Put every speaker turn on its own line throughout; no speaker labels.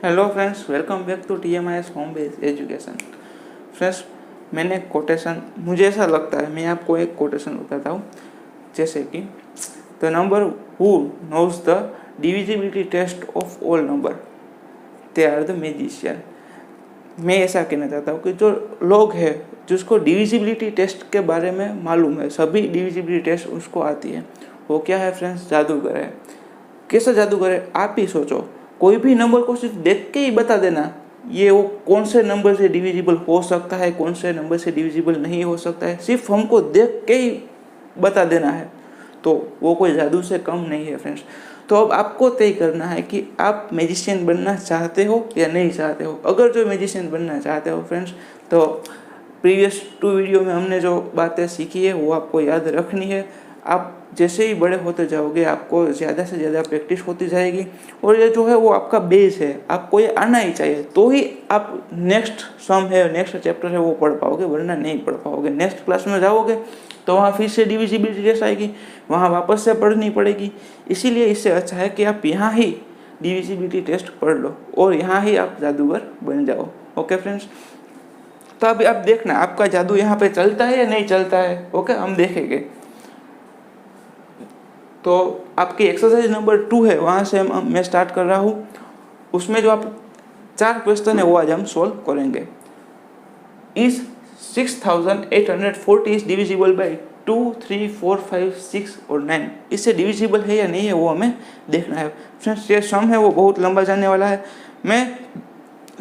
Hello friends, welcome back to TMIS home based education. Friends, मैंने एक quotation, मुझे ऐसा लगता है, मैं आपको एक कोटेशन बताता हूँ। जैसे कि the number who knows the divisibility test of all number they are the magician. मैं ऐसा कहना चाहता हूँ कि जो लोग हैं जिसको डिविजिबिलिटी टेस्ट के बारे में मालूम है, सभी डिविजिबिलिटी टेस्ट उसको आती है, वो क्या है फ्रेंड्स? जादूगर है। कैसा जादूगर है आप ही सोचो। कोई भी नंबर को सिर्फ देख के ही बता देना ये वो कौन से नंबर से डिविजिबल हो सकता है, कौन से नंबर से डिविजिबल नहीं हो सकता है, सिर्फ हमको देख के ही बता देना है, तो वो कोई जादू से कम नहीं है फ्रेंड्स। तो अब आपको तय करना है कि आप मैजिशियन बनना चाहते हो या नहीं चाहते हो। अगर जो मैजिशियन बनना चाहते हो फ्रेंड्स, तो प्रीवियस 2 वीडियो में हमने जो बातें सीखी है वो आपको याद रखनी है। आप जैसे ही बड़े होते जाओगे आपको ज़्यादा से ज़्यादा प्रैक्टिस होती जाएगी, और ये जो है वो आपका बेस है, आपको ये आना ही चाहिए, तो ही आप नेक्स्ट सम है, नेक्स्ट चैप्टर है वो पढ़ पाओगे, वरना नहीं पढ़ पाओगे। नेक्स्ट क्लास में जाओगे तो वहाँ फिर से डिविजिबिलिटी टेस्ट आएगी, वहाँ वापस से पढ़नी पड़ेगी। इसीलिए इससे अच्छा है कि आप यहाँ ही डिविजिबिलिटी टेस्ट पढ़ लो और यहाँ ही आप जादूगर बन जाओ। ओके फ्रेंड्स, तो अभी आप देखना आपका जादू यहाँ पे चलता है या नहीं चलता है। ओके, हम देखेंगे। तो आपकी एक्सरसाइज नंबर 2 है, वहाँ से मैं स्टार्ट कर रहा हूँ। उसमें जो आप 4 क्वेश्चन है वो आज हम सॉल्व करेंगे। इस 6840 इज डिविजिबल बाई 2, 3, 4, 5, 6 और 9, इससे डिविजिबल है या नहीं है वो हमें देखना है फ्रेंड्स। ये सम है वो बहुत लंबा जाने वाला है, मैं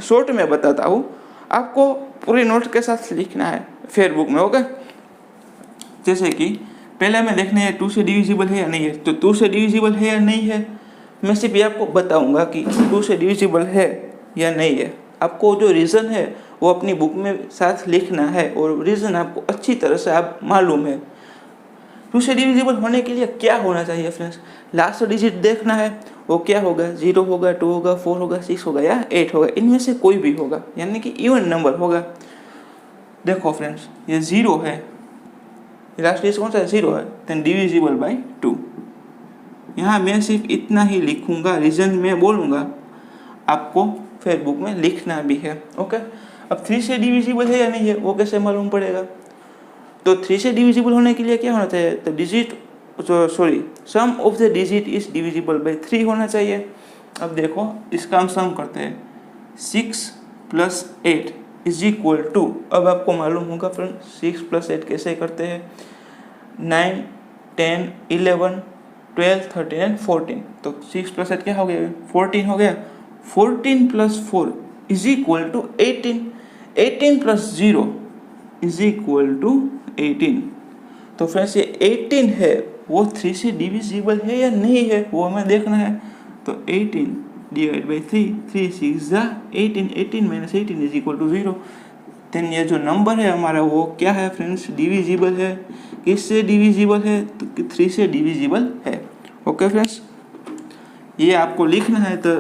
शॉर्ट में बताता हूँ, आपको पूरी नोट के साथ लिखना है फेसबुक में। ओके, जैसे कि पहले हमें देखना है 2 से डिविजिबल है या नहीं है। तो 2 से डिविजिबल है या नहीं है, मैं सिर्फ ये आपको बताऊंगा कि 2 से डिविजिबल है या नहीं है। आपको जो रीज़न है वो अपनी बुक में साथ लिखना है, और रीज़न आपको अच्छी तरह से आप मालूम है। 2 से डिविजिबल होने के लिए क्या होना चाहिए फ्रेंड्स? लास्ट डिजिट देखना है, वो क्या होगा? 0 होगा, 2 होगा, 4 होगा, 6 होगा या 8 होगा, इनमें से कोई भी होगा, यानी कि इवन नंबर होगा। देखो फ्रेंड्स, ये 0 है, लास्ट डिजिट कौन सा है? 0 है, देन डिविजिबल बाई 2। यहाँ मैं सिर्फ इतना ही लिखूंगा, रीजन मैं बोलूँगा, आपको फेसबुक में लिखना भी है। ओके, अब 3 से डिविजिबल है या नहीं है वो कैसे मालूम पड़ेगा? तो 3 से डिविजिबल होने के लिए क्या होना चाहिए? तो digit some of the digit is divisible by 3 होना चाहिए। अब देखो इसका हम सम करते हैं, 6 + 8 इज इक्वल टू, अब आपको मालूम होगा फ्रेंड 6 + 8 कैसे करते हैं, 9, 10, 11, 12, 13 एंड 14। तो 6 + 8 क्या हो गया? 14 हो गया। 14 + 4 is equal to 18। 18 + 0 is equal to 18। तो फ्रेंड्स ये 18 है वो 3 से डिविजिबल है या नहीं है वो हमें देखना है। तो 18 divide by 3, 3 6 18, 18 - 18 is equal to 0। Then ये जो नंबर है हमारा वो क्या है फ्रेंड्स? डिविजिबल है। किससे डिविजिबल है? तो 3 से डिविजिबल है। ओके फ्रेंड्स, ये आपको लिखना है। तो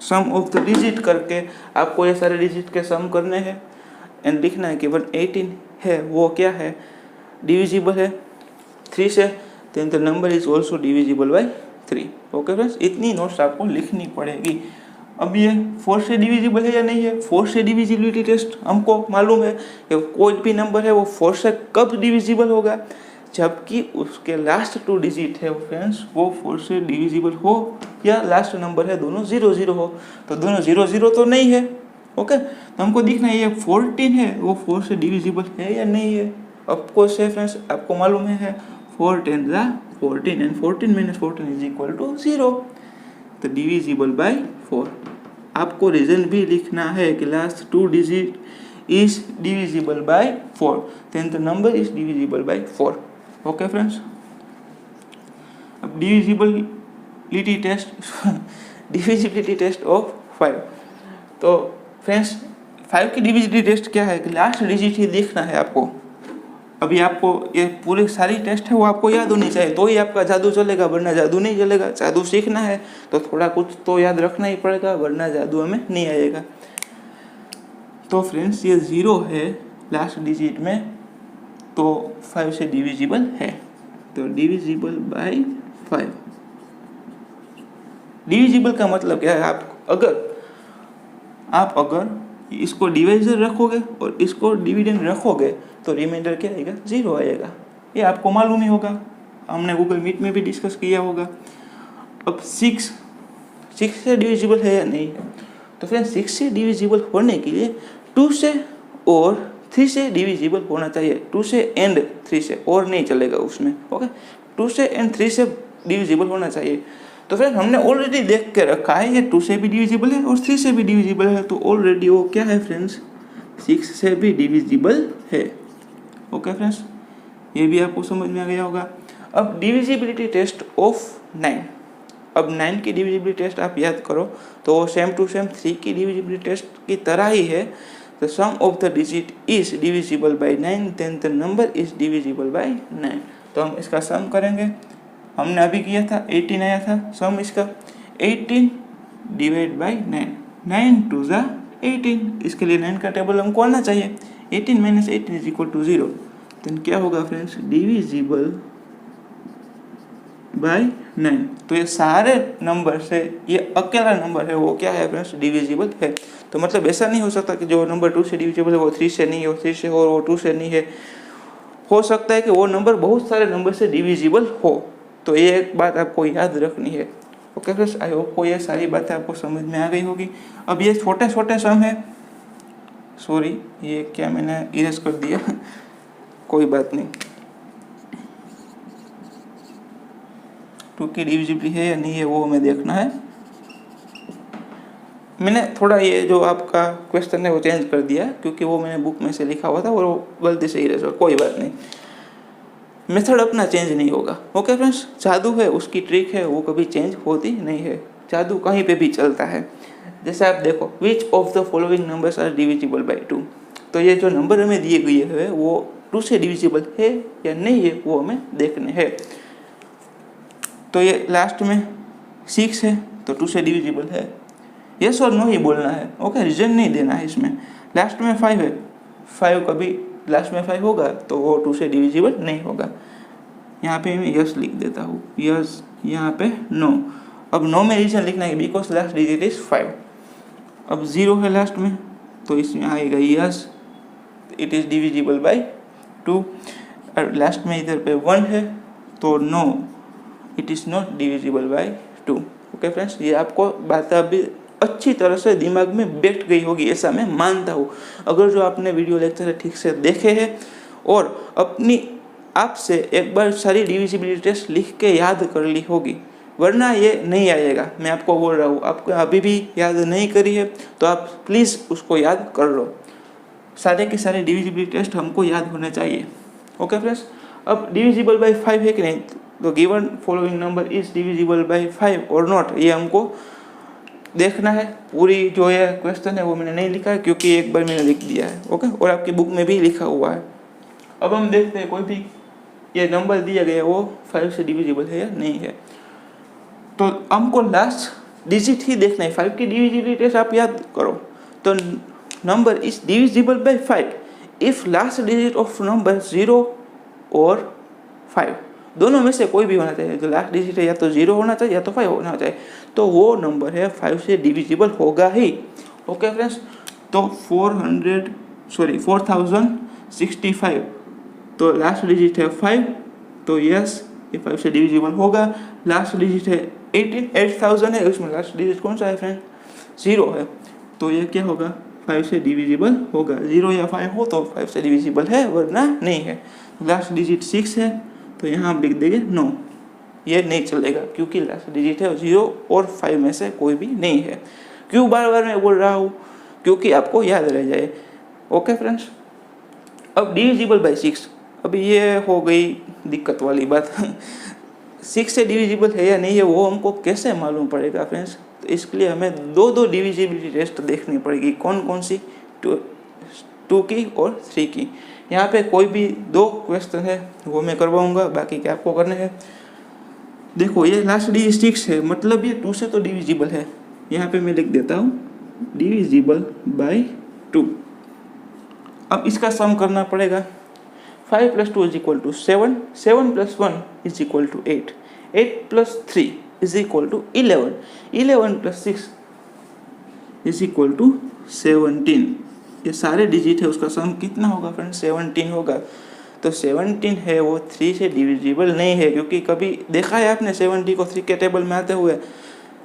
सम ऑफ द डिजिट करके आपको ये सारे डिजिट के सम करने हैं एंड लिखना है कि 18 है वो क्या है? डिविजिबल है 3 से, then the number is also divisible by 3। Okay friends, इतनी नोट्स आपको लिखनी पड़ेगी। अब ये 4 से डिविजिबल है या नहीं है? 4 से डिविजिबिलिटी टेस्ट हमको मालूम है कि कोई भी नंबर है वो 4 से कब डिविजिबल होगा, जबकि उसके लास्ट 2 डिजिट है फ्रेंड्स वो 4 से डिविजिबल हो या लास्ट नंबर है दोनों 0 0 हो। तो दोनों 0 0 तो नहीं है। ओके, तो हमको देखना है ये 14 है वो 4 से डिविजिबल है या नहीं है। ऑफकोर्स है फ्रेंड्स, आपको मालूम है 4 10 14 एंड 14 - 14 इज इक्वल टू 0। तो डिविजिबल बाई 4। आपको रीजन भी लिखना है कि last 2 digit is divisible by 4, then the number is divisible by 4। Okay friends, अब डिविजिबिलिटी टेस्ट ऑफ 5। तो फ्रेंड्स 5 की डिविजिबिलिटी टेस्ट क्या है कि लास्ट डिजिट ही देखना है आपको। अभी आपको ये पूरी सारी टेस्ट है वो आपको याद होनी चाहिए, तो ही आपका जादू चलेगा, वरना जादू नहीं चलेगा। जादू सीखना है तो थोड़ा कुछ तो याद रखना ही पड़ेगा, वरना जादू हमें नहीं आएगा। तो फ्रेंड्स ये 0 है लास्ट डिजिट में, तो 5 से डिविजिबल है, तो डिविजिबल बाई 5। डिविजिबल का मतलब क्या है? आप अगर आप अगर इसको डिवाइजर रखोगे और इसको डिविडेंड रखोगे तो रिमाइंडर क्या आएगा, 0 आएगा। ये आपको मालूम ही होगा, हमने गूगल मीट में भी डिस्कस किया होगा। अब 6 से डिविजिबल है या नहीं है, तो फ्रेंड्स 6 से डिविजिबल होने के लिए 2 से और 3 से डिविजिबल होना चाहिए। 2 से एंड 3 से और नहीं चलेगा उसमें, ओके। 2 से एंड 3 से डिविजिबल होना चाहिए। तो फ्रेंड हमने ऑलरेडी देख के रखा है ये 2 से भी डिविजिबल है और 3 से भी डिविजिबल है, तो ऑलरेडी वो क्या है फ्रेंड्स, 6 से भी डिविजिबल है। ओके फ्रेंड्स, ये भी आपको समझ में आ गया होगा। अब डिविजिबिलिटी टेस्ट ऑफ 9, अब 9 की डिविजिबिलिटी टेस्ट आप याद करो तो सेम टू सेम 3 की डिविजिबिलिटी टेस्ट की तरह ही है। The sum of the digit is divisible by 9 then the number is divisible by 9। तो हम इसका सम करेंगे, हमने अभी किया था 18 आया था, सम इसका 18 डिवाइड बाय 9, 9 2 ज़ा 18। इसके लिए 9 का टेबल हमको आना चाहिए। 18 माइनस 18 इज इक्वल टू 0। तो क्या होगा फ्रेंड्स, डिविजिबल बाय 9। तो ये सारे नंबर से ये अकेला नंबर है वो क्या है फ्रेंड्स, डिविजिबल है। तो मतलब ऐसा नहीं हो सकता कि जो नंबर 2 से डिविजिबल है वो 3 से नहीं हो, 3 से हो वो 2 से नहीं है। हो सकता है कि वो नंबर बहुत सारे नंबर से डिविजिबल हो। तो ये एक बात आपको याद रखनी है। ओके फ्रेंड्स, आई होप को ये सारी बातें आपको समझ में आ गई होगी। अब ये छोटे छोटे सम है, सॉरी ये क्या मैंने इरेज कर दिया कोई बात नहीं। 2 की डिविजिबिलिटी है या नहीं है वो हमें देखना है। मैंने थोड़ा ये जो आपका क्वेश्चन है वो चेंज कर दिया क्योंकि वो मैंने बुक में से लिखा हुआ था और वो गलती से इरेज हो, कोई बात नहीं। मेथड अपना चेंज नहीं होगा। ओके फ्रेंड्स, जादू है उसकी ट्रिक है वो कभी चेंज होती नहीं है, जादू कहीं पे भी चलता है। जैसे आप देखो, which of the following numbers are divisible by 2। तो ये जो नंबर हमें दिए गए हैं वो 2 से डिविजिबल है या नहीं है वो हमें देखने हैं। तो ये लास्ट में 6 है तो 2 से डिविजिबल है, यस और नो ही बोलना है। ओके, रीजन नहीं देना है इसमें। लास्ट में 5 है, 5 कभी लास्ट में 5 होगा तो वो 2 से डिविजिबल नहीं होगा। यहाँ पे मैं यस लिख देता हूँ, यस, यहाँ पे नो। अब नो में रीजन लिखना है बिकॉज लास्ट डिजिट इज 5। अब 0 है लास्ट में तो इसमें आएगा yes, it is divisible by 2। और लास्ट में इधर पे 1 है तो no, it is not divisible by 2। Okay friends, ये आपको बात अभी अच्छी तरह से दिमाग में बैठ गई होगी ऐसा मैं मानता हूँ। अगर जो आपने वीडियो लेक्चर ठीक से देखे हैं और अपनी आप से एक बार सारी डिविजिबिलिटी टेस्ट लिख के याद कर ली होगी, वरना ये नहीं आएगा। मैं आपको बोल रहा हूँ, आपको अभी भी याद नहीं करी है तो आप प्लीज़ उसको याद कर लो। सारे के सारे डिविजिबिलिटी टेस्ट हमको याद होने चाहिए। ओके फ्रेंड्स, अब डिविजिबल बाय 5 है कि नहीं, तो given following number is divisible bye 5 और नॉट, ये हमको देखना है। पूरी जो ये क्वेश्चन है वो मैंने नहीं लिखा है क्योंकि एक बार मैंने लिख दिया है। ओके, और आपकी बुक में भी लिखा हुआ है। अब हम देखते हैं कोई भी ये नंबर दिया गया वो 5 से डिविजिबल है या नहीं है। तो हमको लास्ट डिजिट ही देखना है। 5 की डिविजिबिलिटी टेस्ट आप याद करो तो number is divisible bye 5 if last digit of number 0 और 5, दोनों में से कोई भी होना चाहिए। जो लास्ट डिजिट है या तो 0 होना चाहिए या तो 5 होना चाहिए, तो वो नंबर है 5 से डिविजिबल होगा ही। ओके फ्रेंड्स, तो 4065 तो लास्ट डिजिट है 5 तो यस ये 5 से डिविजिबल होगा। लास्ट डिजिट है 8000 है, उसमें लास्ट डिजिट कौन सा है फ्रेंड, 0 है, तो ये क्या होगा 5 से डिविजिबल होगा। 0 या 5 हो तो 5 से डिविजिबल है वरना नहीं है। लास्ट डिजिट 6 है तो यहाँ आप लिख देंगे नो, ये नहीं चलेगा क्योंकि लास्ट डिजिट है 0 और 5 में से कोई भी नहीं है। क्यों बार बार मैं बोल रहा हूँ, क्योंकि आपको याद रह जाए। ओके फ्रेंड्स, अब डिविजिबल बाय 6, अभी ये हो गई दिक्कत वाली बात 6 से डिविजिबल है या नहीं है वो हमको कैसे मालूम पड़ेगा फ्रेंड्स। तो इसके लिए हमें दो डिविजिबिलिटी टेस्ट देखनी पड़ेगी। कौन कौन सी, 2 की और 3 की। यहाँ पे कोई भी 2 क्वेश्चन है वो मैं करवाऊँगा, बाकी क्या आपको करने हैं। देखो ये लास्ट डिजिट 6 है मतलब ये 2 से तो डिविजिबल है। यहाँ पे मैं लिख देता हूँ डिविजिबल बाय 2। अब इसका सम करना पड़ेगा। 5 + 2 = 7, 7 + 1 = 8, 8 + 3 = 11, 11 + 6 = 17, ये सारे डिजिट है, उसका सम कितना होगा फ्रेंड्स? 17 होगा। तो 17 है वो 3 से डिविजिबल नहीं है, क्योंकि कभी देखा है आपने 70 को 3 के टेबल में आते हुए?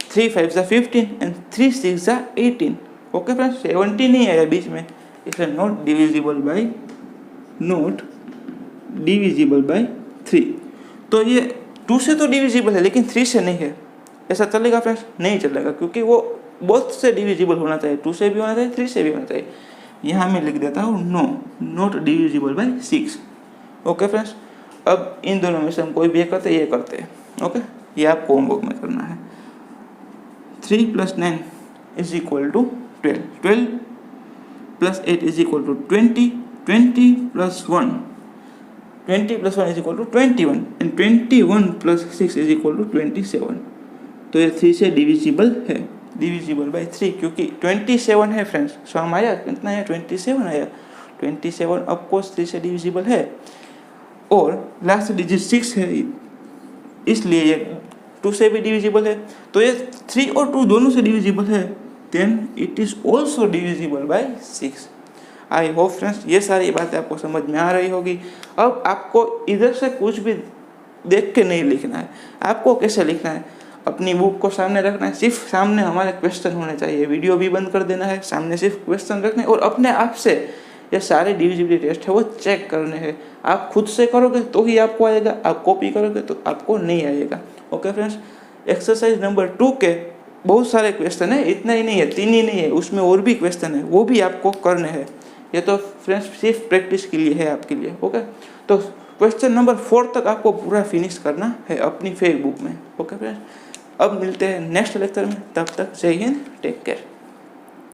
3 5 ज़ा 15 एंड 3 6 ज़ा 18। ओके फ्रेंड्स, 70 नहीं आया बीच में, इसलिए नॉट डिविजिबल बाय 3। तो ये 2 से तो डिविजिबल है लेकिन 3 से नहीं है, ऐसा चलेगा फ्रेंड्स? नहीं चलेगा, क्योंकि वो बोथ से डिविजिबल होना चाहिए, 2 से भी होना चाहिए, 3 से भी होना चाहिए। यहाँ मैं लिख देता हूँ not divisible by 6। Okay friends, अब इन दोनों में से हम कोई भी एक करते ये करते हैं। ओके, ये आपको होमवर्क में करना है। 3 + 9 = 12, 12 + 8 = 20, 20 + 1 = 21 एंड 21 + 6 = 27। तो ये 3 से डिविजिबल है, डिविजिबल बाय 3, क्योंकि 27 है फ्रेंड्स। सम आया कितना है? 27 आया। 27 ऑफकोर्स 3 से डिविजिबल है, और लास्ट डिजिट 6 है, इसलिए ये 2 से भी डिविजिबल है। तो ये 3 और 2 दोनों से डिविजिबल है, then it is also divisible by 6। I hope friends ये सारी बातें आपको समझ में आ रही होगी। अब आपको इधर से कुछ भी देख के नहीं लिखना है। आपको कैसे लिखना है? अपनी बुक को सामने रखना है, सिर्फ सामने हमारे क्वेश्चन होने चाहिए, वीडियो भी बंद कर देना है, सामने सिर्फ क्वेश्चन रखने और अपने आप से ये सारे डिविजिबिलिटी टेस्ट है वो चेक करने हैं। आप खुद से करोगे तो ही आपको आएगा, आप कॉपी करोगे तो आपको नहीं आएगा। ओके फ्रेंड्स, एक्सरसाइज नंबर 2 के बहुत सारे क्वेश्चन है, इतना ही नहीं है, 3 ही नहीं है, उसमें और भी क्वेश्चन है, वो भी आपको करने हैं। ये तो फ्रेंड्स सिर्फ प्रैक्टिस के लिए है, आपके लिए। ओके, तो क्वेश्चन नंबर 4 तक आपको पूरा फिनिश करना है अपनी फेसबुक में। ओके फ्रेंड्स, अब मिलते हैं नेक्स्ट लेक्चर में, तब तक जय हिंद, टेक केयर।